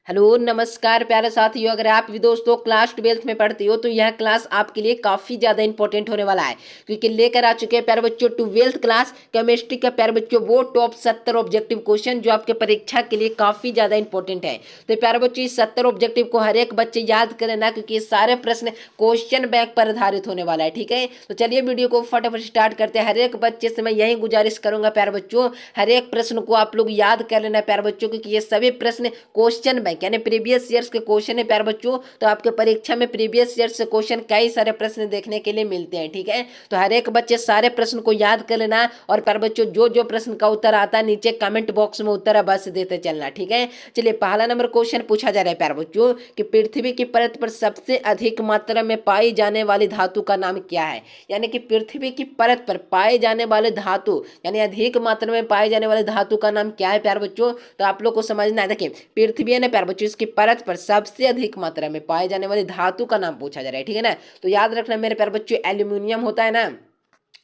Hello नमस्कार प्यारे साथियों। अगर आप भी दोस्तों क्लास 12th में पढ़ते हो तो यह क्लास आपके लिए काफ़ी ज़्यादा इंपॉर्टेंट होने वाला है, क्योंकि लेकर आ चुके हैं प्यारे बच्चों 12th क्लास केमिस्ट्री का प्यारे बच्चों वो टॉप 70 ऑब्जेक्टिव क्वेश्चन जो आपके परीक्षा के लिए काफ़ी ज़्यादा इंपॉर्टेंट है। तो प्यारे बच्चों इस 70 ऑब्जेक्टिव को हर एक बच्चे याद कर लेना, क्योंकि ये सारे प्रश्न क्वेश्चन बैंक पर आधारित होने वाला है। ठीक है, तो चलिए वीडियो को फटाफट स्टार्ट करते हैं। हर एक बच्चे से मैं यही गुजारिश करूंगा प्यारे बच्चों, हर एक प्रश्न को आप लोग याद कर लेना प्यारे बच्चों, क्योंकि ये सभी प्रश्न क्वेश्चन बैंक यानी प्रीवियस ईयर्स के क्वेश्चन है प्यारे बच्चों। तो आपके परीक्षा में प्रीवियस ईयर्स से क्वेश्चन कई सारे प्रश्न देखने के लिए मिलते हैं। ठीक है, तो हर एक बच्चे सारे प्रश्न को याद कर लेना, और प्यारे बच्चों जो जो प्रश्न का उत्तर आता है नीचे कमेंट बॉक्स में उत्तर अवश्य देते चलना। ठीक है, चलिए पहला नंबर क्वेश्चन पूछा जा रहा है प्यारे बच्चों कि पृथ्वी की परत पर सबसे अधिक मात्रा में पाई जाने वाली धातु का नाम क्या है। यानी कि पृथ्वी की परत पर पाए जाने वाले धातु यानी अधिक मात्रा में पाए जाने वाले धातु का नाम क्या है प्यारे बच्चों। तो आप लोग को समझना है, देखिए पृथ्वी है ना प्यारे बच्चों, इसकी परत पर सबसे अधिक मात्रा में पाए जाने वाली धातु का नाम पूछा जा रहा है। ठीक है ना, तो याद रखना मेरे प्यारे बच्चों एल्यूमिनियम होता है ना,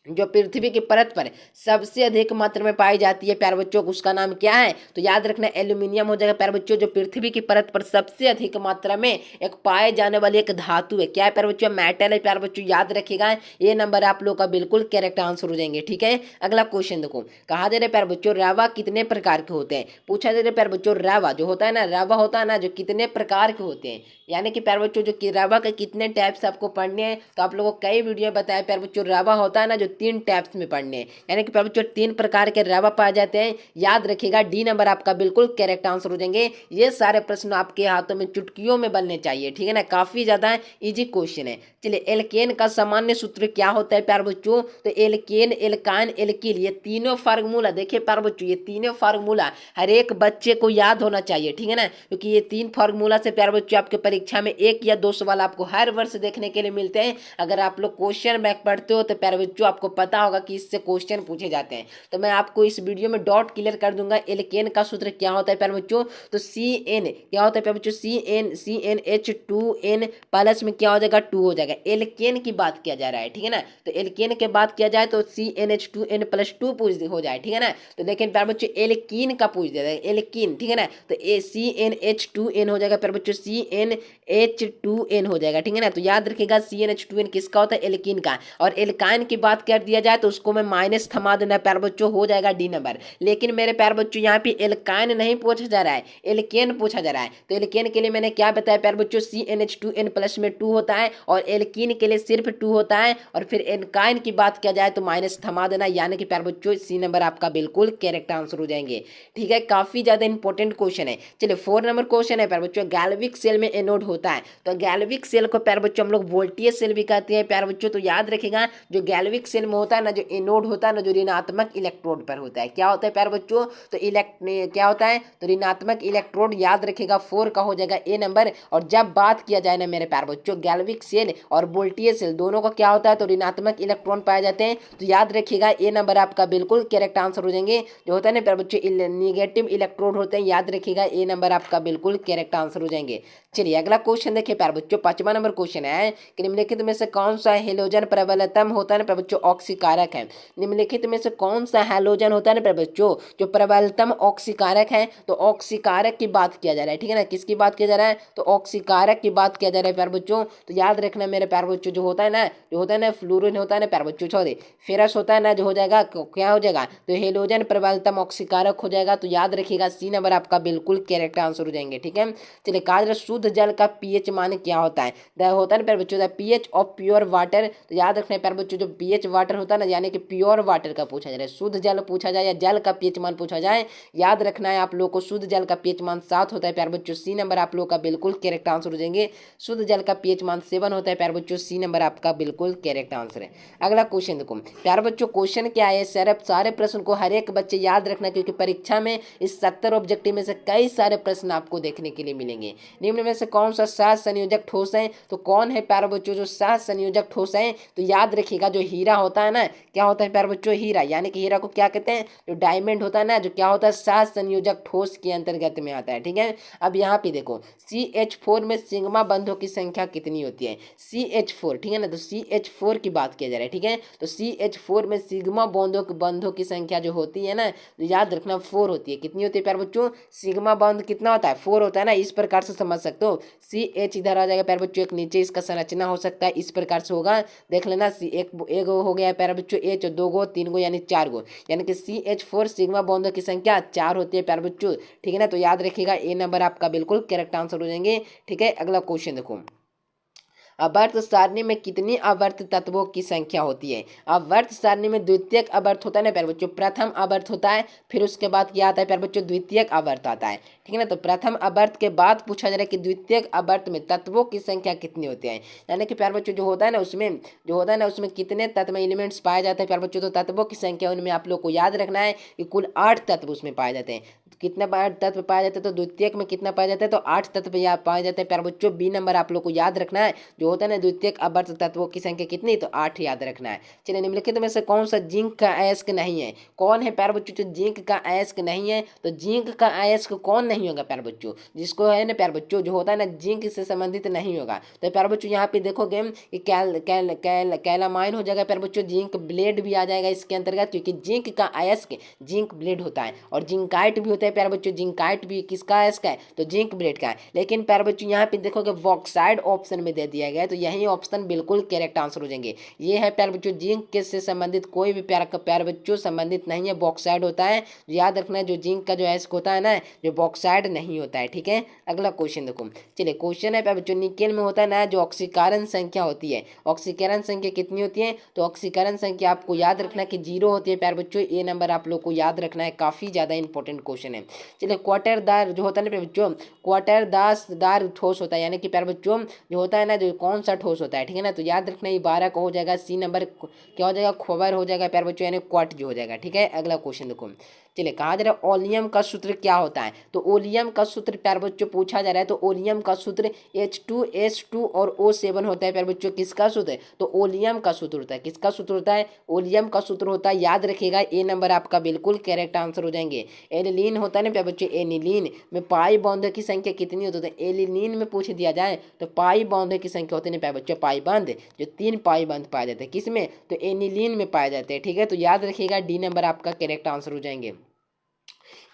जो पृथ्वी की परत पर सबसे अधिक मात्रा में पाई जाती है प्यारे बच्चों, उसका नाम क्या है। तो याद रखना एल्यूमिनियम हो जाएगा प्यारे बच्चों। जो पृथ्वी की परत पर सबसे अधिक मात्रा में एक पाए जाने वाली एक धातु है, क्या है प्यारे बच्चों, मेटल है प्यारे बच्चों। याद रखिएगा ये नंबर आप लोग का बिल्कुल करेक्ट आंसर हो जाएंगे। ठीक है, अगला क्वेश्चन देखो, कहा दे रहे प्यारे बच्चों रावा कितने प्रकार के होते हैं। पूछा दे रहे प्यारे बच्चों रावा जो होता है ना, रावा होता है ना जो कितने प्रकार के होते हैं। यानी कि प्यारे बच्चों जो रावा के कितने टाइप्स आपको पढ़ने हैं, तो आप लोगों को कई वीडियो बताया प्यारे बच्चों रावा होता है ना जो 3 टाइप्स में पढ़ने हैं। यानी कि प्यारे बच्चों 3 प्रकार के रावा पाए जाते हैं। याद रखिएगा डी नंबर आपका बिल्कुल करेक्ट आंसर हो जाएंगे। ये सारे प्रश्न आपके हाथों में चुटकियों में बनने चाहिए। ठीक है ना, काफी ज्यादा इजी क्वेश्चन है। चलिए एल्केन का सामान्य सूत्र क्या होता है प्यारे बच्चों। तो एल्केन, एल्कान, एल्किल ये तीनों फार्मूला देखिए प्यारे बच्चों, ये तीनों फार्मूला हर एक बच्चे को याद होना चाहिए। ठीक है ना, क्योंकि ये 3 फार्मूला से प्यारे बच्चों आपके परीक्षा में 1 या 2 सवाल आपको हर वर्ष देखने के लिए मिलते हैं। अगर आप लोग क्वेश्चन बैंक पढ़ते हो तो प्यारे बच्चों आपको पता होगा कि इससे क्वेश्चन पूछे जाते हैं। तो मैं आपको इस वीडियो में डॉट क्लियर कर दूंगा। एल्केन का सूत्र क्या होता है प्यारे बच्चों। तो CN क्या होता है प्यारे बच्चों, CnH2n प्लस में क्या हो जाएगा 2 हो जाएगा। एल्केन की बात किया जा रहा है। ठीक है ना, तो एल्केन की बात किया जाए तो CnH2n प्लस 2 पूछ हो जाए। ठीक है ना, तो लेकिन प्यारे बच्चों एल्कीन का पूछ दिया जाएगा, एल्कीन। ठीक है ना, तो CnH2n हो जाएगा प्यारे बच्चों, CnH2n हो जाएगा। ठीक है ना, तो याद रखिएगा CnH2n किसका होता है, एल्कीन का। और एल्काइन की बात कर दिया जाए तो उसको मैं माइनस थमा देना प्यारे बच्चों, हो जाएगा डी नंबर। लेकिन मेरे प्यारे बच्चों यहाँ पे एल्काइन नहीं पूछा जा रहा है, एल्केन पूछा जा रहा है। तो एल्केन के लिए मैंने क्या बताया प्यारे बच्चों, CnH2n प्लस में 2 होता है, और एल्कीन के लिए सिर्फ 2 होता है। और फिर एल्काइन की बात किया जाए तो माइनस थमा देना, यानी कि प्यारे बच्चों सी नंबर आपका बिल्कुल करेक्ट आंसर हो जाएंगे। ठीक है, काफी ज्यादा इंपॉर्टेंट क्वेश्चन है। चलिए 4 नंबर क्वेश्चन है प्यारे बच्चों, गैल्विक सेल में एनोड होता है। तो गैल्विक सेल को प्यारे बच्चों हम लोग वोल्टेज सेल भी कहते हैं प्यारे बच्चों। तो याद रखिएगा जो गैल्विक सेल में होता है ना, जो एनोड होता है ना, जो ऋणात्मक इलेक्ट्रोड पर होता है, क्या होता है प्यारे बच्चों, तो क्या होता है, तो ऋणात्मक इलेक्ट्रोड। याद रखिएगा 4 का हो जाएगा ए नंबर। और जब बात किया जाए ना मेरे प्यारे बच्चों गैल्विक सेल और वोल्टेज सेल दोनों का क्या होता है, तो ऋणात्मक इलेक्ट्रॉन पाए जाते हैं। तो याद रखिएगा ए नंबर आपका बिल्कुल करेक्ट आंसर हो जाएंगे। जो होता है ना प्यारे बच्चों निगेटिव इलेक्ट्रोड होते हैं, याद रखिएगा ए नंबर आपका बिल्कुल करेक्ट आंसर हो जाएंगे। चलिए अगला क्वेश्चन देखिए प्यारे बच्चों, 5वां नंबर क्वेश्चन है कि निम्नलिखित में से कौन सा हेलोजन प्रबलतम होता है ना प्यारे बच्चों, ऑक्सीकारक है। निम्नलिखित में से कौन सा हेलोजन होता है ना प्यारे बच्चों जो प्रबलतम ऑक्सीकारक है। तो ऑक्सीकारक की बात किया जा रहा है। ठीक है ना, किसकी बात किया जा रहा है, तो ऑक्सीकारक की बात किया जा रहा है प्यारे बच्चों। तो याद रखना मेरे प्यारे बच्चों जो होता है ना फ्लोरीन होता है ना प्यारे बच्चों, सॉरी फेरस होता है ना, जो हो जाएगा क्या हो जाएगा, तो हेलोजन प्रबलतम ऑक्सीकारक हो जाएगा। तो याद रखिएगा सी नंबर आपका बिल्कुल करेक्ट आंसर हो जाएंगे। ठीक है, चलिए कहा शुद्ध जल का पीएच मान क्या होता है। होता है ना प्यारे बच्चों पीएच ऑफ प्योर वाटर। तो याद रखना है प्यारे बच्चों जो पीएच वाटर होता है ना, यानी कि प्योर वाटर का पूछा जा रहा है, शुद्ध जल पूछा जाए या जल का पीएच मान पूछा जाए, याद रखना है आप लोग को शुद्ध जल का पीएच मान 7 होता है प्यारे बच्चों, सी नंबर आप लोग का बिल्कुल करेक्ट आंसर हो जाएंगे। शुद्ध जल का पीएच मान 7 होता है प्यारे बच्चों, सी नंबर आपका बिल्कुल करेक्ट आंसर है। अगला क्वेश्चन देखो प्यारे बच्चों, क्वेश्चन क्या है, सारे प्रश्न को हर एक बच्चे याद रखना, क्योंकि परीक्षा में इस 70 ऑब्जेक्टिव में से कई सारे प्रश्न आपको देखने के लिए मिलेंगे। निम्न में से कौन सा सह संयोजक ठोस है। तो कौन है प्यारे बच्चों जो सह संयोजक ठोस है, तो याद रखिएगा जो हीरा होता है ना, क्या होता है प्यारे बच्चों, हीरा, यानी कि हीरा को क्या कहते हैं, जो डायमंड होता है ना, जो क्या होता है, सात संयोजक ठोस के अंतर्गत में आता है। ठीक है, अब यहाँ पे देखो CH4 में सिग्मा बंधों की संख्या कितनी होती है, CH4, ठीक है ना, तो CH4 की बात किया जा रहा है। ठीक है, तो CH4 में सिग्मा बंधों की संख्या जो होती है ना, तो याद रखना 4 होती है। कितनी होती है प्यारे बच्चों, सिग्मा बंध कितना होता है, 4 होता है ना, इस प्रकार से समझ सकते हो। CH इधर आ जाएगा प्यारे बच्चों, एक नीचे इसका संरचना हो सकता है, इस प्रकार से होगा, देख लेना। एक हो गया प्यारे बच्चों H, दो गो, तीन गो, यानी 4 गो, यानी कि CH4 सिग्मा बॉन्डों की संख्या 4 होती है प्यारे बच्चों। ठीक है ना, तो याद रखिएगा, ए नंबर आपका बिल्कुल करेक्ट आंसर हो जाएंगे। ठीक है, अगला क्वेश्चन देखो, आवर्त सारणी में कितनी आवर्त तत्वों की संख्या होती है। आवर्त सारणी में द्वितीयक आवर्त होता है ना प्यारे बच्चों, प्रथम आवर्त होता है, फिर उसके बाद क्या आता है प्यारे बच्चों, द्वितीयक आवर्त आता है। ठीक है ना, तो प्रथम आवर्त के बाद पूछा जा रहा है कि द्वितीयक आवर्त में तत्वों की संख्या कितनी होती है, यानी कि प्यारे बच्चों जो होता है ना उसमें कितने तत्व एलिमेंट्स पाए जाते हैं प्यारे बच्चों, तो तत्वों की संख्या उनमें आप लोग को याद रखना है कि कुल 8 तत्व उसमें पाए जाते हैं। कितने तत्व पाए जाते हैं, तो द्वितीयक में कितना पाया जाता है, तो 8 तत्व पाए जाते हैं प्यारे बच्चों। बी नंबर आप लोग को याद रखना है, जो होता है ना द्वितीयक आवर्त तत्वों की संख्या कितनी, तो 8 याद रखना है। चलिए, निम्नलिखित में से कौन सा जिंक का अयस्क नहीं है, कौन है प्यारे बच्चों जो जिंक का अयस्क नहीं है, तो जिंक का अयस्क कौन नहीं होगा प्यारे बच्चों, जिसको है ना प्यारे बच्चों जो होता है ना जिंक से संबंधित नहीं होगा। तो प्यारे बच्चों यहाँ पे देखोगे कि कैलामाइन हो जाएगा प्यारे बच्चों, जिंक ब्लेड भी आ जाएगा इसके अंतर्गत, क्योंकि जिंक का अयस्क जिंक ब्लेड होता है, और जिंकाइट भी होता है प्यारे बच्चों, जिंकाइट भी किसका अयस्क है, तो जिंक ब्लेड का है। लेकिन प्यारे बच्चों यहाँ पे देखोगे बॉक्साइड ऑप्शन में दे दिया गया है, तो यही ऑप्शन बिल्कुल करेक्ट आंसर हो जाएंगे। ये है प्यारे बच्चों, जिंक के से संबंधित कोई भी प्यारे बच्चों संबंधित नहीं है, बॉक्साइड होता है। याद रखना है, जो जिंक का जो अयस्क होता है ना, जो बॉक्साइड नहीं होता है। ठीक है, अगला क्वेश्चन देखो, चलिए क्वेश्चन है प्यारे बच्चों, निकेल में होता है ना जो ऑक्सीकरण संख्या होती है, ऑक्सीकरण संख्या कितनी होती है, तो ऑक्सीकरण संख्या आपको याद रखना है कि 0 होती है प्यारे बच्चों। ये नंबर आप लोग को याद रखना है, काफी ज्यादा इंपॉर्टेंट क्वेश्चन है। चलिए, क्वार्टरदार जो होता है ना प्यारे बच्चों, क्वार्टरदार ठोस होता है, यानी कि प्यारे बच्चों जो होता है ना, जो कौन सा ठोस होता है। ठीक है ना, तो याद रखना ये 12 का हो जाएगा, सी नंबर क्या हो जाएगा, खबर हो जाएगा प्यारे बच्चों, यानी क्वाट जो हो जाएगा। ठीक है, अगला क्वेश्चन देखो, चलिए कहा जा रहा है ओलियम का सूत्र क्या होता है, तो ओलियम का सूत्र प्यारे बच्चों पूछा जा रहा है, तो ओलियम का सूत्र H2S2 और O7 होता है प्यारे बच्चों। किसका सूत्र है, तो ओलियम का सूत्र होता है, किसका सूत्र होता है, ओलियम का सूत्र होता है। याद रखिएगा, ए नंबर आपका बिल्कुल करेक्ट आंसर हो जाएंगे। एनिलीन होता है ना प्यारे बच्चों, एनिलीन में पाई बॉन्ड की संख्या कितनी होती है, एनिलीन में पूछ दिया जाए तो पाई बॉन्ड की संख्या होती है प्यारे बच्चों, पाई बंद, जो 3 पाई बंद पाए जाते हैं, किसमें, तो एनिलीन में पाए जाते हैं। ठीक है, तो याद रखिएगा, डी नंबर आपका करेक्ट आंसर हो जाएंगे।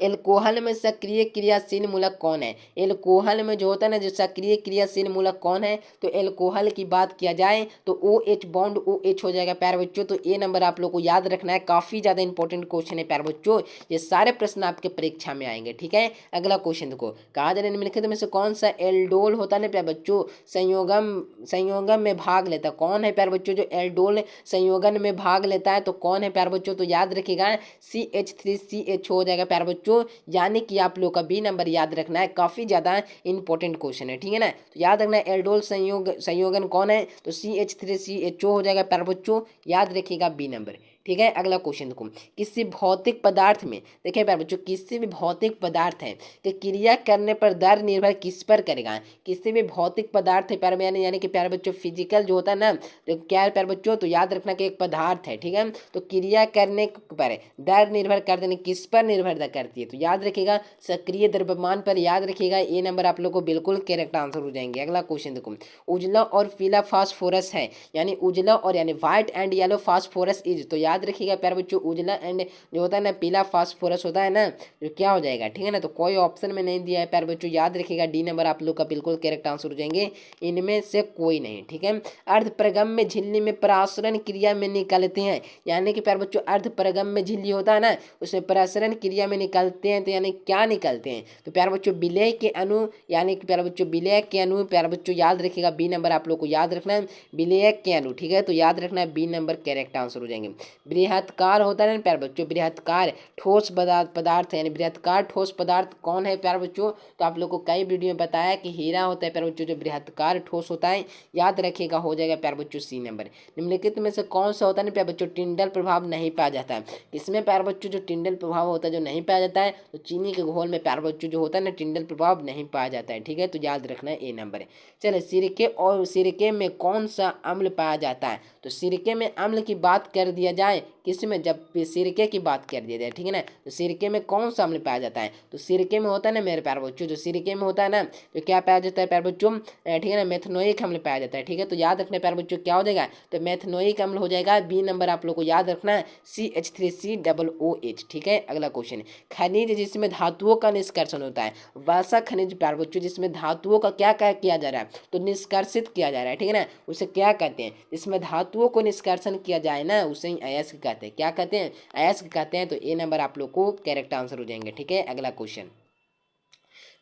एल्कोहल में सक्रिय क्रियाशील मूलक कौन है, एल्कोहल में जो होता है ना जो सक्रिय क्रियाशील मूलक कौन है, तो एल्कोहल की बात किया जाए तो OH बॉन्ड OH हो जाएगा प्यारे बच्चों। तो ए नंबर आप लोग को याद रखना है, काफी ज्यादा इंपॉर्टेंट क्वेश्चन है प्यारे बच्चों, ये सारे प्रश्न आपके परीक्षा में आएंगे। ठीक है, अगला क्वेश्चन देखो, कहा जा रहा है निम्नलिखित में से कौन सा एल्डोल होता है ना प्यारे बच्चों, संयोगम में भाग लेता है, कौन है प्यारे बच्चों जो एल्डोल संयोगन में भाग लेता है, तो कौन है प्यारे बच्चों, तो याद रखिएगा CH3CH हो जाएगा प्यारे बच्चों, यानी कि आप लोग का बी नंबर याद रखना है, काफी ज्यादा इंपॉर्टेंट क्वेश्चन है। ठीक है ना, तो याद रखना है एल्डोल संयोगन कौन है, तो CH3CHO हो जाएगा प्यारे बच्चों, याद रखिएगा बी नंबर। ठीक है, अगला क्वेश्चन देखो, किसी भौतिक पदार्थ में, देखिए प्यारे बच्चों, किसी भी भौतिक पदार्थ है कि क्रिया करने पर दर निर्भर किस पर करेगा, किसी भी भौतिक पदार्थ है प्यारे, यानी कि प्यारे बच्चों फिजिकल जो होता है ना, तो क्या है प्यारे बच्चों, तो याद रखना कि एक पदार्थ है। ठीक है, तो क्रिया करने पर दर निर्भर कर देने किस पर निर्भर करती है, तो याद रखिएगा सक्रिय द्रव्यमान पर। याद रखिएगा, ए नंबर आप लोग को बिल्कुल करेक्ट आंसर हो जाएंगे। अगला क्वेश्चन देखो, उजला और पीला फास्फोरस है, यानी उजला और यानी white and yellow phosphorus is, तो याद रखिएगा प्यारे बच्चों, उजला एंड जो होता है ना पीला फास्फोरस होता है ना, जो क्या हो जाएगा। ठीक है ना, तो कोई ऑप्शन में नहीं दिया है प्यारे बच्चों, याद रखिएगा डी नंबर आप लोग का बिल्कुल करेक्ट आंसर हो जाएंगे, इनमें से कोई नहीं। ठीक है, अर्ध प्रगम में झिल्ली में परासरण क्रिया में निकलते हैं, यानी कि प्यारे बच्चों अर्ध प्रगम में झिल्ली होता है ना, उसमें परासरण क्रिया में निकलते हैं, तो यानी क्या निकलते हैं, तो प्यारे बच्चों विलय के अणु, यानी कि प्यारे बच्चों विलय के अणु, प्यारे बच्चों याद रखिएगा बी नंबर आप लोग को याद रखना है, विलय के अणु। ठीक है, तो याद रखना है बी नंबर करेक्ट आंसर हो जाएंगे। बृहत्कार होता है ना प्यारे बच्चों, बृहत्कार ठोस पदार्थ है, यानी बृहत्कार ठोस पदार्थ कौन है प्यारे बच्चों? तो आप लोग को कई वीडियो में बताया कि हीरा होता है प्यारे बच्चों जो बृहत्कार ठोस होता है, याद रखिएगा, हो जाएगा प्यारे बच्चों सी नंबर। निम्नलिखित में से कौन सा होता है ना प्यारे बच्चों टिंडल प्रभाव नहीं पाया जाता है? इसमें प्यारे बच्चों जो टिंडल प्रभाव होता है जो नहीं पाया जाता है, तो चीनी के घोल में प्यारे बच्चों जो होता है ना टिंडल प्रभाव नहीं पाया जाता है, ठीक है, तो याद रखना है ए नंबर है। चलिए सिरके और सिरके में कौन सा अम्ल पाया जाता है? तो सिरके में अम्ल की बात कर दिया जाए किसमें, जब सिरके की बात कर दिया जाए, ठीक है ना, तो सिरके में कौन सा अम्ल पाया जाता है? तो सिरके में होता है ना मेरे प्यारे बच्चों, जो सिरके में होता है ना तो क्या पाया जाता है प्यारे बच्चों, ठीक है ना, मेथनोइक अम्ल पाया जाता है, ठीक है, तो याद रखना प्यारे बच्चों क्या हो जाएगा, तो मेथनोइक अम्ल हो जाएगा, बी नंबर आप लोग को याद रखना है CH3COOH, ठीक है। अगला क्वेश्चन, खनिज जिसमें धातुओं का निष्कर्षण होता है, वैसा खनिज प्यारे बच्चों जिसमें धातुओं का क्या क्या किया जा रहा है, तो निष्कर्षित किया जा रहा है, ठीक है ना, उसे क्या कहते हैं, जिसमें धातुओं को निष्कर्षण किया जाए ना उसे ही अयस्क कहते हैं, क्या कहते हैं, अयस्क कहते हैं, तो ए नंबर आप लोग को करेक्ट आंसर हो जाएंगे, ठीक है। अगला क्वेश्चन,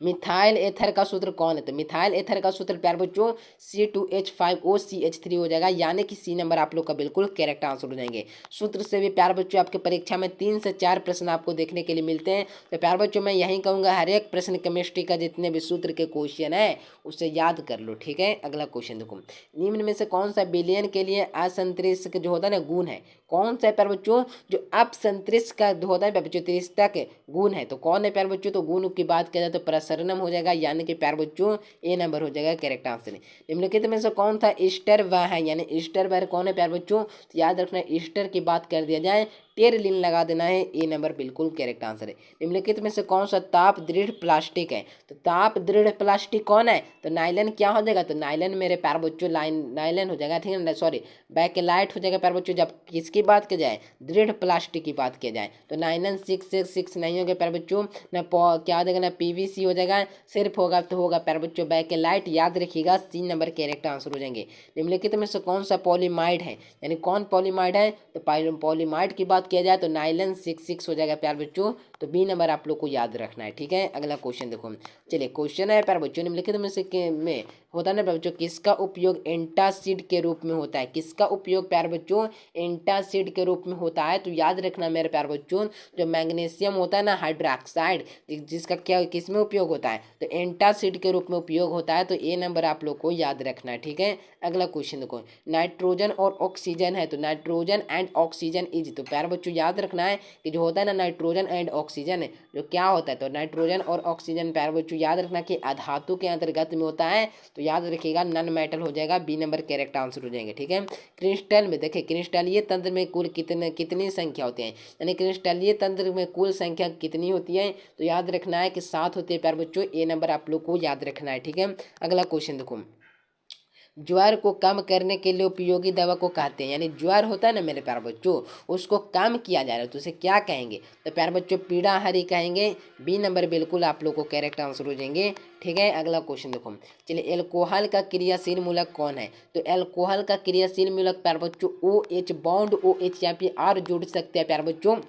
मिथाइल एथर का सूत्र कौन है? तो मिथाइल एथर का सूत्र प्यारे बच्चों C2H5OCH3 हो जाएगा, यानी कि सी नंबर आप लोग का बिल्कुल करेक्ट आंसर हो जाएंगे। सूत्र से भी प्यारे बच्चों आपके परीक्षा में 3 से 4 प्रश्न आपको देखने के लिए मिलते हैं, तो प्यारे बच्चों मैं यही कहूँगा हर एक प्रश्न केमिस्ट्री का जितने भी सूत्र के क्वेश्चन है उसे याद कर लो, ठीक है। अगला क्वेश्चन देखो, निम्न में से कौन सा विलयन के लिए असंतृप्त जो होता है ना गुण है, कौन सा है प्यारे बच्चों, जो अपसंतृप्त का होता है प्यारे बच्चों त्रिस्ता के गुण है, तो कौन है प्यारे बच्चों, तो गुण की बात किया जाए तो प्रसरणम हो जाएगा, यानी कि प्यारे बच्चों ए नंबर हो जाएगा करेक्ट आंसर। निम्नलिखित में से कौन था ईस्टर वह है, यानी ईस्टर वह कौन है प्यारे बच्चों, तो याद रखना ईस्टर की बात कर दिया जाए टेरलिन लगा देना है, ए नंबर बिल्कुल करेक्ट आंसर है। निम्नलिखित में से कौन सा ताप दृढ़ प्लास्टिक है, तो ताप दृढ़ प्लास्टिक कौन है, तो नाइलन क्या हो जाएगा, तो नाइलन मेरे प्यारे बच्चों नाइलन हो जाएगा, ठीक है ना, सॉरी बैकेलाइट हो जाएगा प्यारे बच्चों, जब किसकी बात की जाए दृढ़ प्लास्टिक की बात की जाए, तो नाइलन 666 नहीं होगा प्यारे बच्चों, ना क्या हो जाएगा ना PVC हो जाएगा, सिर्फ होगा तो होगा प्यारे बच्चों बैकेलाइट, याद रखिएगा सी नंबर करेक्ट आंसर हो जाएंगे। निम्नलिखित में से कौन सा पॉलीमाइड है, यानी कौन पॉलीमाइड है, तो पॉलीमाइड की बात किया जाए तो नाइलन 66 हो जाएगा प्यारे बच्चों, तो बी नंबर आप लोग को याद रखना है, ठीक है। अगला क्वेश्चन देखो, चलिए क्वेश्चन है प्यारे बच्चों, निम्नलिखित में से में होता है ना प्यारे बच्चों किसका उपयोग एंटासिड के रूप में होता है, किसका उपयोग प्यारे बच्चों एंटासिड के रूप में होता है, तो याद रखना मेरे प्यारे बच्चों जो मैग्नीशियम होता है ना हाइड्रोक्साइड, जिसका क्या किस में उपयोग होता है, तो एंटासिड के रूप में उपयोग होता है, तो ए नंबर आप लोग को याद रखना है, ठीक है। अगला क्वेश्चन देखो, नाइट्रोजन और ऑक्सीजन है, तो नाइट्रोजन एंड ऑक्सीजन इज, तो प्यारे बच्चों याद रखना है कि जो होता है ना नाइट्रोजन एंड ऑक्सीजन है जो क्या होता है, तो नाइट्रोजन और ऑक्सीजन प्यारे बच्चों याद रखना कि अधातु के अंतर्गत में होता है, तो याद रखिएगा नन मेटल हो जाएगा, बी नंबर करेक्ट आंसर हो जाएंगे, ठीक है। क्रिस्टल में देखिए क्रिस्टलीय तंत्र में कुल कितनी संख्या होती है, यानी क्रिस्टलीय तंत्र में कुल संख्या कितनी होती है, तो याद रखना है कि 7 होती है प्यारे बच्चों, ए नंबर आप लोग को याद रखना है, ठीक है। अगला क्वेश्चन देखो, ज्वर को कम करने के लिए उपयोगी दवा को कहते हैं, यानी ज्वर होता है ना मेरे प्यारे बच्चों उसको कम किया जा रहा है तो उसे क्या कहेंगे, तो प्यारे बच्चों पीड़ा हरी कहेंगे, बी नंबर बिल्कुल आप लोग को करेक्ट आंसर हो जाएंगे, ठीक है। अगला क्वेश्चन देखो, चलिए एल्कोहल का क्रियाशील मूलक कौन है, तो एल्कोहल का क्रियाशील मूलक प्यारे बच्चों OH बॉन्ड OH या फिर R जोड़ सकते हैं प्यारे बच्चों,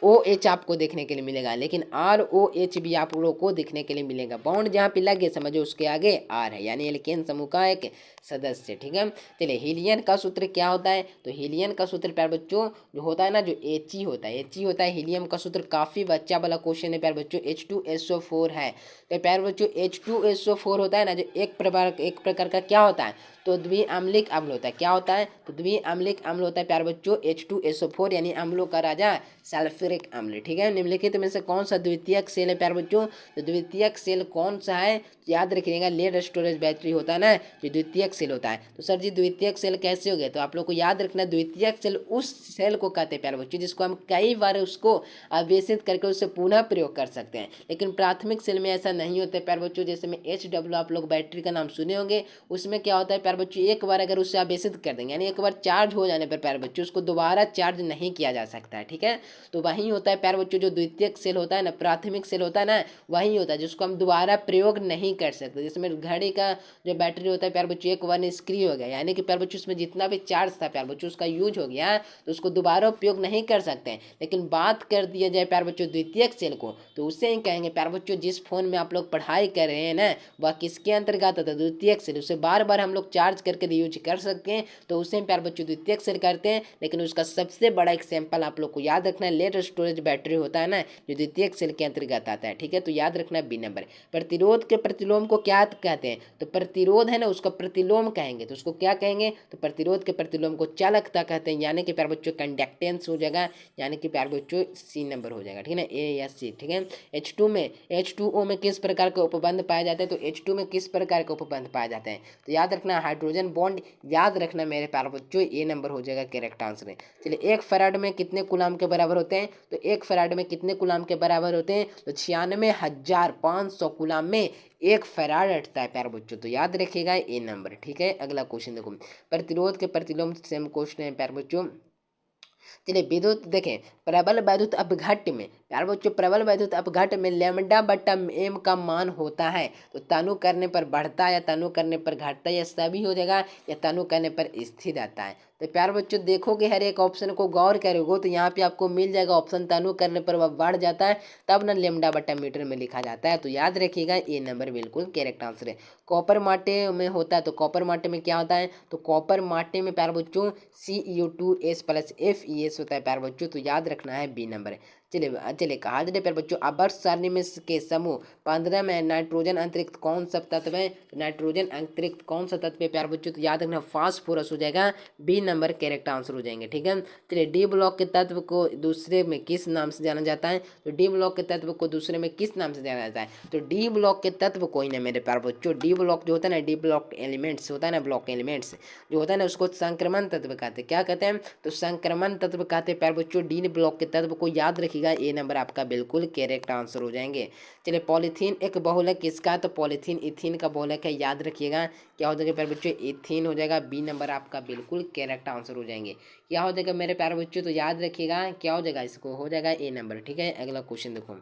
OH आपको देखने के लिए मिलेगा, लेकिन ROH भी आप लोगों को देखने के लिए मिलेगा, बॉन्ड जहाँ पे लगे समझो उसके आगे R है, यानी एल्केन समूह का एक सदस्य, ठीक है। चलिए हीलियन का सूत्र क्या होता है, तो हीलियन का सूत्र प्यारे बच्चों जो होता है ना जो He होता है, He होता है हीलियम का सूत्र, काफ़ी बच्चा वाला क्वेश्चन है प्यारे बच्चों, H2SO4 है, तो प्यारे बच्चों H2SO4 होता है ना जो एक प्रकार का क्या होता है, तो द्विअम्लिक अम्ल होता है, क्या होता है, तो द्विअम्लिक अम्ल होता है प्यारे बच्चों H2SO4, यानी अम्लों का राजा सल्फ्यूरिक अम्ल, ठीक है। निम्नलिखित में से कौन सा द्वितीयक सेल है प्यारे बच्चों, तो द्वितीयक सेल कौन सा है, तो याद रखिएगा लेड स्टोरेज बैटरी होता है ना जो द्वितीयक सेल होता है, तो सर जी द्वितीयक सेल कैसे हो गए, तो आप लोग को याद रखना द्वितीयक सेल उस सेल को कहते हैं प्यारे बच्चों जिसको हम कई बार उसको आवेशित करके उससे पुनः प्रयोग कर सकते हैं, लेकिन प्राथमिक सेल में ऐसा नहीं होता है प्यारे बच्चों, जैसे में HW आप लोग बैटरी का नाम सुने होंगे, उसमें क्या होता है प्यारे बच्चों एक बार अगर उससे आवेशित कर देंगे यानी एक बार चार्ज हो जाने पर प्यारे बच्चों उसको दोबारा चार्ज नहीं किया जा सकता है, ठीक है, तो वहीं वही होता है प्यारे बच्चों, जो द्वितीयक सेल होता है ना, प्राथमिक सेल होता है ना, वही होता है जिसको हम दोबारा प्रयोग नहीं कर सकते। जिसमें घड़ी का जो बैटरी होता है प्यारे बच्चों, एक वन निष्क्रिय हो गया, यानी कि प्यारे बच्चों उसमें जितना भी चार्ज था प्यारे बच्चों उसका यूज हो गया, तो उसको दोबारा उपयोग नहीं कर सकते हैं। लेकिन बात कर दिया जाए प्यारे बच्चों द्वितीयक सेल को, तो उससे ही कहेंगे प्यारे बच्चों जिस फोन में आप लोग पढ़ाई कर रहे हैं ना, वह किसके अंतर्गत आता है, द्वितीयक सेल। उसे बार बार हम लोग चार्ज करके यूज कर सकते हैं, तो उसे प्यारे बच्चों द्वितीयक सेल करते हैं। लेकिन उसका सबसे बड़ा एग्जाम्पल आप लोग को याद रखना है, लेड स्टोरेज बैटरी होता है ना, जो द्वितीयक सेल के अंतर्गत आता है। ठीक है, तो याद रखना बी नंबर। प्रतिरोध के प्रतिलोम को क्या कहते हैं, तो प्रतिरोध है ना उसका प्रतिलोम कहेंगे, तो उसको क्या कहेंगे, तो प्रतिरोध के प्रतिलोम को चालकता कहते हैं, यानी कि प्यारे बच्चों कंडक्टेंस हो जाएगा, यानी कि प्यारे बच्चों सी नंबर हो जाएगा। ठीक है ना, ए या सी। ठीक है, H2O में किस प्रकार के उपबंध पाए जाते हैं, तो H2 में किस प्रकार के उपबंध पाए जाते हैं, तो याद रखना हाइड्रोजन बॉन्ड, याद रखना मेरे प्यारे बच्चों, ए नंबर हो जाएगा करेक्ट आंसर। चलिए, एक फराड में कितने कूलाम के बराबर होते हैं, तो एक फराड में कितने कूलाम के बराबर होते हैं, तो 96,500 कूलाम में एक फराड हटता है प्यारे बच्चों, तो याद रखिएगा ए नंबर। ठीक है, अगला क्वेश्चन देखो, प्रतिरोध के प्रतिलोम सेम क्वेश्चन है प्यारे बच्चों। चलिए, विद्युत देखें, प्रबल वैद्युत अपघट्ट में प्यारे बच्चों, प्रबल वैद्युत अपघट्ट में लैम्डा बट्टा एम का मान होता है, तो तनु करने पर बढ़ता है या तनु करने पर घटता है, या सभी हो जाएगा, या तनु करने पर स्थिर रहता है। तो प्यारे बच्चों देखोगे हर एक ऑप्शन को गौर करोगे तो यहाँ पे आपको मिल जाएगा ऑप्शन तनु करने पर वह बढ़ जाता है, तब ना लैम्डा बट्टा मीटर में लिखा जाता है, तो याद रखिएगा ए नंबर बिल्कुल करेक्ट आंसर है। कॉपर माटे में होता है, तो कॉपर माटे में क्या होता है, तो कॉपर माटे में प्यारे बच्चों CuO2S प्लस FeS होता है प्यारे बच्चों, तो याद रखना है बी नंबर। चलिए कहा जाए प्यारे बच्चों, आवर्त सारणी में के समूह 15 में नाइट्रोजन अंतरिक्त कौन सा तत्व है, नाइट्रोजन अंतरिक्त कौन सा तत्व है प्यारे बच्चों, तो याद रखना फास्फोरस हो जाएगा, बी नंबर करेक्ट आंसर हो जाएंगे। ठीक है, चलिए, डी ब्लॉक के तत्व को दूसरे में किस नाम से जाना जाता है, तो डी ब्लॉक के तत्व को दूसरे में किस नाम से जाना जाता है, तो डी ब्लॉक के तत्व कोई ना मेरे प्यारे बच्चों, डी ब्लॉक जो होता है ना, डी ब्लॉक एलिमेंट्स होता है ना, ब्लॉक एलिमेंट्स जो होता है ना, उसको संक्रमण तत्व कहते हैं। क्या कहते हैं, तो संक्रमण तत्व कहते हैं प्यारे बच्चों डी ब्लॉक के तत्व को, याद रखिएगा ए नंबर आपका बिल्कुल करेक्ट आंसर हो जाएंगे। चलिए, पॉलीथीन एक बहुलक किसका, तो पॉलीथीन इथीन का बहुलक है, याद रखिएगा क्या हो जाएगा प्यारे बच्चों, इथीन हो जाएगा, बी नंबर आपका बिल्कुल करेक्ट आंसर हो जाएंगे। क्या हो जाएगा मेरे प्यारे बच्चों, तो याद रखिएगा क्या हो जाएगा, इसको हो जाएगा ए नंबर। ठीक है, अगला क्वेश्चन देखो।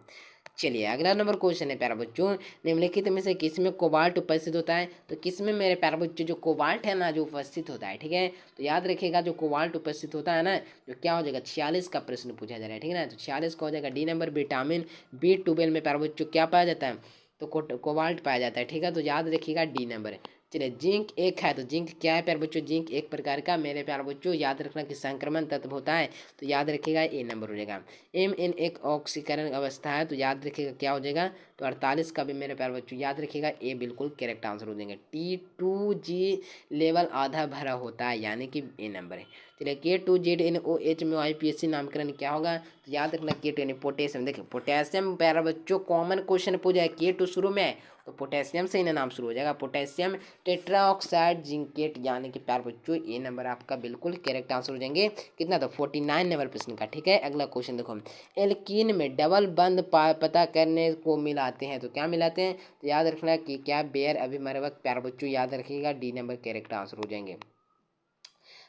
चलिए, अगला नंबर क्वेश्चन है प्यारे बच्चों, निम्नलिखित में से किसमें कोबाल्ट उपस्थित होता है, तो किसमें मेरे प्यारे बच्चों जो कोबाल्ट है ना जो उपस्थित होता है। ठीक है, तो याद रखिएगा जो कोबाल्ट उपस्थित होता है ना, जो क्या हो जाएगा 46 का प्रश्न पूछा जा रहा है। ठीक है ना, तो 46 का हो जाएगा डी नंबर। विटामिन B12 में प्यारे बच्चों क्या पाया जाता है, तो कोबाल्ट पाया जाता है। ठीक है, तो याद रखिएगा डी नंबर। चलिए, जिंक एक है, तो जिंक क्या है प्यारे बच्चों, जिंक एक प्रकार का मेरे प्यारे बच्चों याद रखना कि संक्रमण तत्व होता है, तो याद रखिएगा ए नंबर हो जाएगा। Mn एक ऑक्सीकरण अवस्था है, तो याद रखिएगा क्या हो जाएगा, तो 48 का भी मेरे प्यारे बच्चों याद रखिएगा ए बिल्कुल करेक्ट आंसर हो जाएंगे। T2G लेवल आधा भरा होता है, यानी कि ए नंबर है। चलिए, K2ZnOH में IPSC नामकरण क्या होगा, तो याद रखना K2 पोटेशियम। देखिए, पोटेशियम प्यारे बच्चों कॉमन क्वेश्चन पूछा है, K2 शुरू में है तो पोटेशियम से इन्हें नाम शुरू हो जाएगा, पोटेशियम टेट्राऑक्साइड जिंकेट, यानी कि प्यारे बच्चों ए नंबर आपका बिल्कुल करेक्ट आंसर हो जाएंगे। कितना, तो 49 नंबर प्रश्न का। ठीक है, अगला क्वेश्चन देखो, एल्कीन में डबल बंद पता करने को मिलाते हैं, तो क्या मिलाते हैं, तो याद रखना कि क्या बेयर अभिमर्वक, प्यारे बच्चों याद रखिएगा डी नंबर करेक्ट आंसर हो जाएंगे।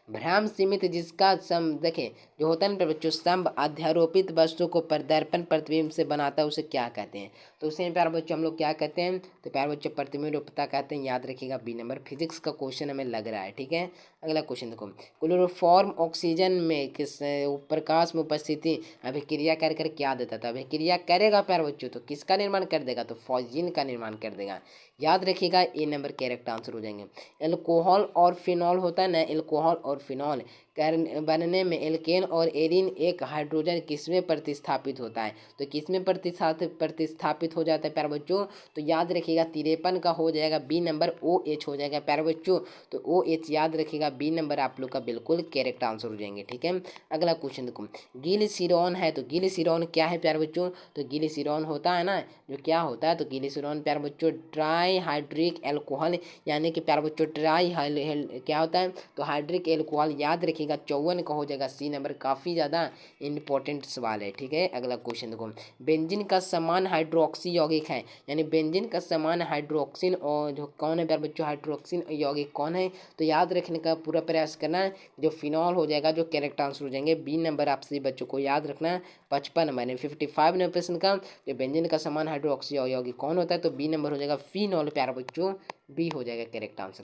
भ्राम सीमित जिसका सम देखें जो होता है ना बच्चों, स्तंभ अध्यारोपित वस्तु को प्रदर्पण प्रतिबिंब से बनाता है, उसे क्या कहते हैं, तो उसे प्यारे बच्चों हम लोग क्या कहते हैं, तो प्यारे बच्चों प्रतिबिंब रूपता कहते हैं, याद रखिएगा बी नंबर। फिजिक्स का क्वेश्चन हमें लग रहा है। ठीक है, अगला क्वेश्चन देखो, क्लोरोफॉर्म ऑक्सीजन में किस प्रकाश में उपस्थिति अभिक्रिया कर क्या देता था, अभिक्रिया करेगा प्यारे बच्चों तो किसका निर्माण कर देगा, तो फॉस्फिन का निर्माण कर देगा, याद रखिएगा ए नंबर करेक्ट आंसर हो जाएंगे। एल्कोहल और फिनॉल होता है ना, एल्कोहल और फिनॉल बनने में एल्केन और एरिन एक हाइड्रोजन किसमें प्रतिस्थापित होता है, तो किसमें प्रतिस्थापित हो जाता है प्यारे बच्चों, तो याद रखिएगा 53 का हो जाएगा बी नंबर, OH हो जाएगा प्यारे बच्चों, तो OH याद रखिएगा बी नंबर आप लोग का बिल्कुल करेक्ट आंसर हो जाएंगे। ठीक है, अगला क्वेश्चन देखो, ग्लिसरॉन है, तो ग्लिसरॉन क्या है प्यारे बच्चों, तो ग्लिसरॉन होता है ना जो क्या होता है, तो ग्लिसरॉन प्यारे बच्चों ट्राई हाइड्रिक एल्कोहल, यानी कि प्यारे बच्चों ट्राई क्या होता है, तो हाइड्रिक एल्कोहल, याद रखिएगा 54 का हो जाएगा सी नंबर, काफ़ी ज़्यादा इंपॉर्टेंट सवाल है। ठीक है, अगला क्वेश्चन देखो, बेंजीन का समान हाइड्रोक्सी यौगिक है, यानी बेंजीन का समान हाइड्रोक्सिन और जो कौन है प्यारे बच्चों, हाइड्रोक्सिन यौगिक कौन है, तो याद रखने का पूरा प्रयास करना है। जो फिनॉल हो जाएगा, जो करेक्ट आंसर हो जाएंगे। बी नंबर आप सभी बच्चों को याद रखना है। 55 नंबर 55 नंबर प्रश्न का जो व्यंजन का समान हाइड्रोक्सी यौगिक कौन होता है, तो बी नंबर हो जाएगा फिनॉल। प्यारे बच्चों बी हो जाएगा करेक्ट आंसर।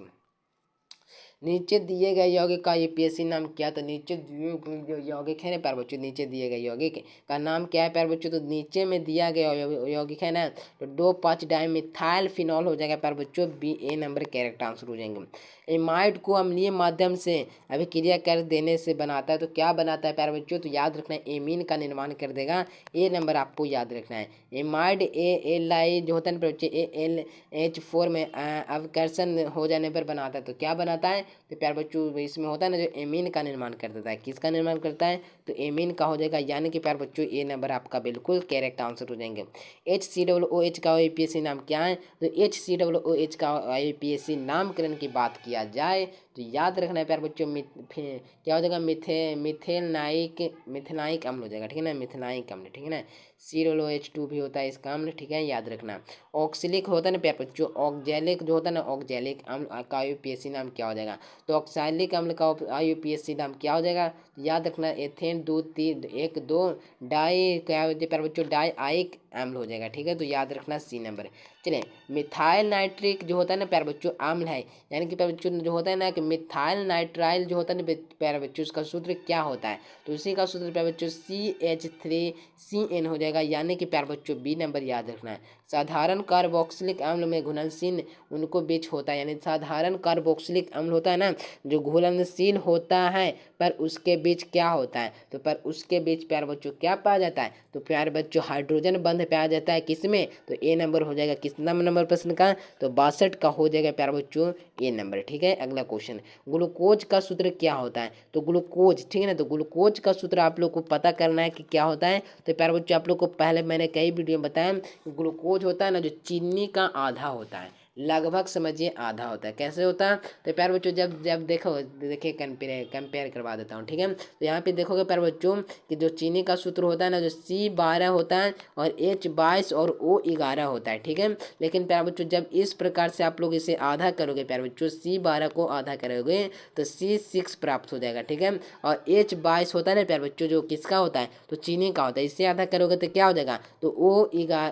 नीचे दिए गए यौगिक का यूपीएससी नाम क्या, तो नीचे दिए गए जो यौगिक है ना प्यारे बच्चों, नीचे दिए गए यौगिक का नाम क्या है प्यारे बच्चों, तो नीचे में दिया गया यौगिक है ना, तो 2,5 डाइमिथाइल फिनॉल हो जाएगा प्यारे बच्चों। बी ए नंबर करेक्ट आंसर हो जाएंगे। एमाइड को अम्लीय माध्यम से अभिक्रिया कर देने से बनाता है, तो क्या बनाता है प्यारे बच्चों, तो याद रखना है एमीन का निर्माण कर देगा। ए नंबर आपको याद रखना है। एमाइड एएलआई जो होता है ना बच्चे, AlH4 में अवकर्षण हो जाने पर बनाता है, तो क्या बनाता है, तो प्यारे बच्चों इसमें होता है ना जो एमीन का निर्माण कर देता है। किसका निर्माण करता है, तो एमीन का हो जाएगा, यानी कि प्यारे बच्चों ए नंबर आपका बिल्कुल करेक्ट आंसर हो जाएंगे। HCOOH का यूपीएससी नाम क्या है, तो HCOOH का यूपीएससी नामकरण की बात किया जाए तो याद रखना है प्यारे बच्चों क्या हो जाएगा, मिथेनाइक अम्ल हो जाएगा, ठीक है ना, मिथेनाइक अम्ल, ठीक है ना। COOH2 भी होता है इसका अम्ल, ठीक है, याद रखना। ऑक्सिलिक होता है ना प्यारे बच्चों, ऑक्जेलिक जो होता है ना, ऑक्जेलिक अम्ल का यूपीएससी नाम क्या हो जाएगा, तो ऑक्सैलिक अम्ल का यूपीएससी नाम क्या हो जाएगा, याद रखना एथेन 2 डाई क्या हो जाए बच्चों, डाई आइक अम्ल हो जाएगा, ठीक है, तो याद रखना सी नंबर। चलिए मिथाइल नाइट्रिक जो होता है ना प्यारे बच्चों अम्ल है, यानी कि प्यारे बच्चों जो होता है ना कि मिथाइल नाइट्राइल जो होता है ना प्यारे बच्चों, उसका सूत्र क्या होता है, तो उसी का सूत्र प्यारे बच्चों CH3CN हो जाएगा, यानी कि प्यारे बच्चों बी नंबर याद रखना है। साधारण कार्बोक्सिलिक अम्ल में घुलनशील उनको बीच होता है, यानी साधारण कार्बोक्सिलिक अम्ल होता है ना जो घुलनशील होता है, पर उसके बीच क्या होता है, तो पर उसके बीच प्यारे बच्चों क्या पाया जाता है, तो प्यारे बच्चों हाइड्रोजन बंध पाया जाता है, किसमें, तो ए नंबर हो जाएगा। किस नंबर प्रश्न का, तो 62 का हो जाएगा प्यारे बच्चों ए नंबर, ठीक है। अगला क्वेश्चन, ग्लूकोज का सूत्र क्या होता है, तो ग्लूकोज, ठीक है ना, तो ग्लूकोज का सूत्र आप लोग को पता करना है कि क्या होता है, तो प्यारे बच्चों आप लोग को पहले मैंने कई वीडियो में बताया, ग्लूकोज होता है ना जो चीनी का आधा होता है, लगभग समझिए आधा होता है। कैसे होता है, तो प्यारे बच्चों जब जब देखिए कंपेयर करवा देता हूँ, ठीक है। तो यहाँ पे देखोगे प्यारे बच्चों कि जो चीनी का सूत्र होता है ना जो C12 होता है और H22 और O11 होता है, ठीक है। लेकिन प्यारे बच्चों जब इस प्रकार से आप लोग इसे आधा करोगे प्यारे बच्चों, C12 को आधा करोगे तो C6 प्राप्त हो जाएगा, ठीक है। और H22 होता है ना प्यारे बच्चों जो किसका होता है, तो चीनी का होता है, इससे आधा करोगे तो क्या हो जाएगा, तो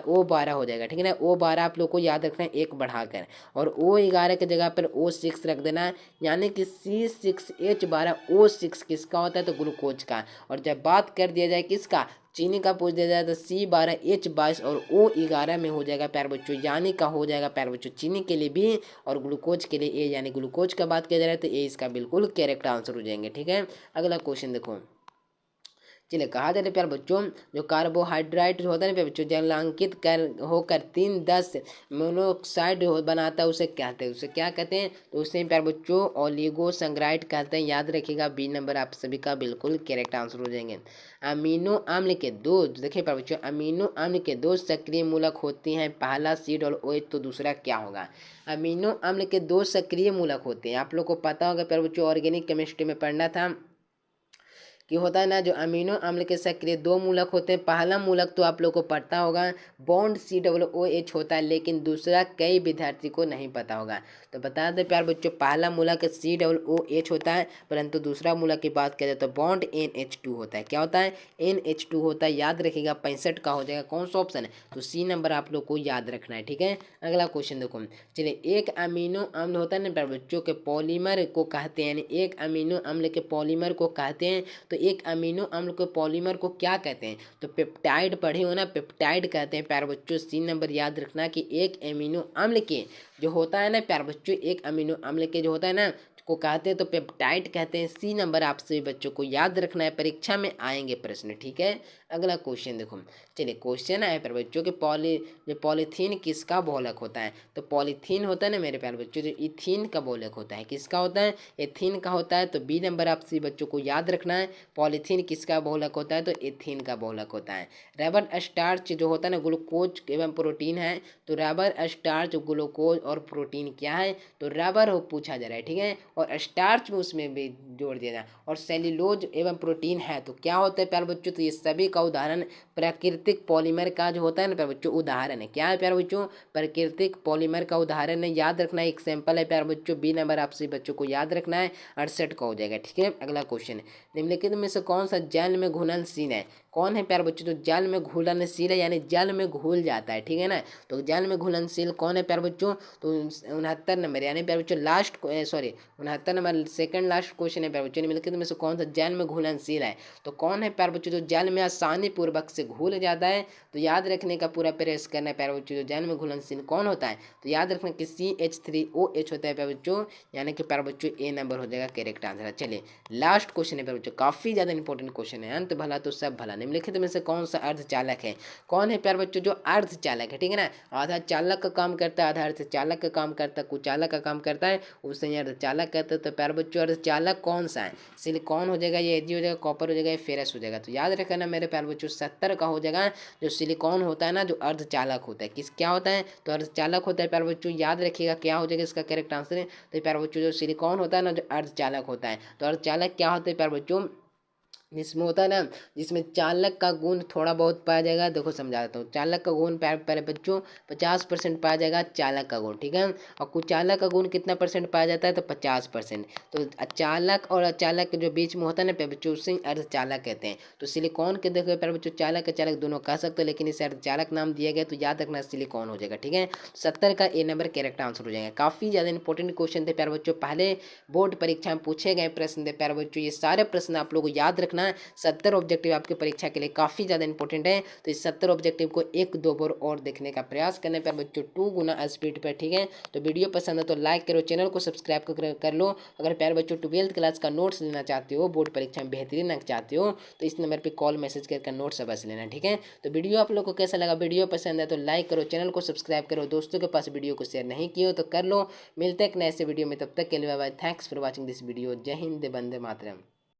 O12 हो जाएगा, ठीक है ना। O12 आप लोग को याद रखना है एक बढ़ाकर, और O11 की जगह पर O6 रख देना है, यानी कि C6H12O6 किसका होता है, तो ग्लूकोज का। और जब बात कर दिया जाए किसका, चीनी का पूछ दिया जाए तो C12H22 और O11 में हो जाएगा प्यारे बच्चों, यानी का हो जाएगा प्यारे बच्चों चीनी के लिए बी और ग्लूकोज के लिए ए, यानी ग्लूकोज का बात किया जा रहा है तो ए इसका बिल्कुल करेक्ट आंसर हो जाएंगे, ठीक है। अगला क्वेश्चन देखो, चलिए कहा जाता है प्यारे बच्चों जो कार्बोहाइड्रेट जो होता है ना प्यारे बच्चों जलांकित कर होकर 3,10 मोनोऑक्साइड बनाता है, उसे कहते हैं, उसे क्या कहते हैं, तो उसे प्यारे बच्चों ओलिगोसैकेराइड कहते हैं, याद रखिएगा बी नंबर आप सभी का बिल्कुल करेक्ट आंसर हो जाएंगे। अमीनो अम्ल के दो, देखिए प्यारे बच्चों अमीनो अम्ल के दो सक्रिय मूलक होते हैं, पहला सीड और OH, तो दूसरा क्या होगा, अमीनो अम्ल के दो सक्रिय मूलक होते हैं, आप लोग को पता होगा प्यारे बच्चों ऑर्गेनिक केमिस्ट्री में पढ़ना था कि होता है ना जो अमीनो अम्ल के सक्रिय दो मूलक होते हैं, पहला मूलक तो आप लोग को पता होगा बॉन्ड COOH होता है, लेकिन दूसरा कई विद्यार्थी को नहीं पता होगा, तो बता दें प्यार बच्चों पहला मूलक COOH होता है, परंतु दूसरा मूलक की बात करें तो बॉन्ड NH2 होता है, क्या होता है, NH2 होता है, याद रखिएगा 65 का हो जाएगा, कौन सा ऑप्शन है, तो सी नंबर आप लोग को याद रखना है, ठीक है। अगला क्वेश्चन देखो, चलिए एक अमीनो अम्ल होता है ना प्यार बच्चों के पॉलीमर को कहते हैं, यानी एक अमीनो अम्ल के पॉलीमर को कहते हैं, तो एक अमीनो अम्ल के पॉलीमर को क्या कहते हैं, तो पेप्टाइड पढ़े हो ना, पेप्टाइड कहते हैं प्यारे बच्चों, सी नंबर याद रखना कि एक अमीनो अम्ल के जो होता है ना प्यारे बच्चों, एक अमीनो अम्ल के जो होता है ना को कहते हैं तो पेप्टाइड कहते हैं, सी नंबर आप सभी बच्चों को याद रखना है, परीक्षा में आएंगे प्रश्न, ठीक है। अगला क्वेश्चन देखो, चलिए क्वेश्चन आया प्यारे बच्चों के पॉलीथीन किसका बहुलक होता है, तो पॉलीथीन होता है ना मेरे प्यारे बच्चों जो इथीन का बहुलक होता है, किसका होता है, एथीन का होता है, तो बी नंबर आप सभी बच्चों को याद रखना है, पॉलीथीन किसका बहुलक होता है, तो एथीन का बहुलक होता है। रबर स्टार्च जो होता है ना ग्लूकोज एवं प्रोटीन है, तो रबर स्टार्च ग्लूकोज और प्रोटीन क्या है, तो रबर पूछा जा रहा है, ठीक है, और स्टार्च में उसमें भी जोड़ दिया जाए और सेल्यूलोज एवं प्रोटीन है तो क्या होता है प्यारे बच्चों, तो ये सभी का उदाहरण प्राकृतिक पॉलीमर का जो होता है ना प्यारे बच्चों उदाहरण है। क्या है प्यारे बच्चों, प्राकृतिक पॉलीमर का उदाहरण है। याद रखना एक सैंपल है प्यारे बच्चों, बी नंबर आपसे बच्चों को याद रखना है, 68 का हो जाएगा। ठीक है, अगला क्वेश्चन है, निम्नलिखित में से कौन सा जल में घुलनशील है। कौन है प्यारे बच्चों, तो जल में घुलनशील है यानी जल में घुल जाता है। ठीक है ना, तो जल में घुलनशील कौन है प्यारे बच्चों, तो 69 नंबर यानी प्यारे बच्चों last 69 number second last question है प्यारे बच्चों, निम्नलिखित में से कौन सा जल में घुलनशील है। तो कौन है प्यारे बच्चों, जो जल में आसानी पूर्वक से घुल जाता है। तो याद रखने का पूरा प्रयास करना है प्यारे बच्चों, जो जल में घुलनशील कौन होता है, तो याद रखना कि CH3OH होता है प्यारे बच्चों, यानी कि प्यारे बच्चों ए नंबर हो जाएगा करेक्ट आंसर। चलिए लास्ट क्वेश्चन है प्यारे बच्चों, काफी ज्यादा इंपॉर्टेंट क्वेश्चन है, अंत भला तो सब भला। निम्नलिखित में से कौन सा अर्धचालक है। कौन है प्यारे बच्चों, जो अर्धचालक है। ठीक है ना, आधा चालक का काम करता है, आधा अर्धचालक का काम करता है, कुचालक का काम करता है, उसे अर्धचालक कहते हैं। तो प्यारे बच्चों अर्धचालक कौन सा है, सिलिकॉन हो जाएगा, ये एजी हो जाएगा, कॉपर हो जाएगा, ये फेरस हो जाएगा। तो याद रखना मेरे प्यारे बच्चों 70 का हो जाएगा। जो सिलिकॉन होता है ना, जो अर्धचालक होता है, किस क्या होता है, तो अर्धचालक होता है प्यारे बच्चों। याद रखिएगा क्या हो जाएगा इसका करेक्ट आंसर है। तो प्यारे बच्चों जो सिलिकॉन होता है ना, जो अर्धचालक होता है, तो अर्धचालक क्या होता है प्यारे बच्चों, जिसमें होता है ना, जिसमें चालक का गुण थोड़ा बहुत पाया जाएगा। देखो समझा देता हूँ, चालक का गुण पहले बच्चों 50% पाया जाएगा चालक का गुण। ठीक है, और कुचालक का गुण कितना परसेंट पाया जाता है, तो 50%। तो चालक और अचालक के जो बीच में होता है ना प्यारे बच्चों, उसे अर्धचालक कहते हैं। तो सिलिकॉन के देखो प्यारे बच्चों चालक अचालक दोनों कह सकते हो, लेकिन इसे अर्धचालक नाम दिया गया, तो याद रखना सिलिकॉन हो जाएगा। ठीक है, 70 का ए नंबर करेक्ट आंसर हो जाएगा। काफी ज्यादा इंपॉर्टेंट क्वेश्चन थे प्यारे बच्चों, पहले बोर्ड परीक्षा में पूछे गए प्रश्न थे प्यारे बच्चों। ये सारे प्रश्न आप लोगों को याद रखना है। 70 ऑब्जेक्टिव आपकी परीक्षा के लिए काफी ज्यादा इंपॉर्टेंट है। तो इस 70 ऑब्जेक्टिव को 1-2 बार और देखने का प्रयास करने पर बच्चों 2 गुना स्पीड पर। ठीक है, तो वीडियो पसंद है तो लाइक करो, चैनल को सब्सक्राइब कर लो। अगर प्यारे बच्चों 12th क्लास का नोट्स लेना चाहते हो, बोर्ड परीक्षा में बेहतरीन अंक चाहते हो, तो इस नंबर पर कॉल मैसेज कर नोट्स अवश्य लेना। ठीक है, तो वीडियो आप लोग को कैसा लगा, वीडियो पसंद है तो लाइक करो, चैनल को सब्सक्राइब करो, दोस्तों के पास वीडियो को शेयर नहीं किए तो कर लो। मिलते हैं एक नए से वीडियो में, तब तक के लिए bye bye, thanks for watching this video. जय हिंद, वंदे मातरम।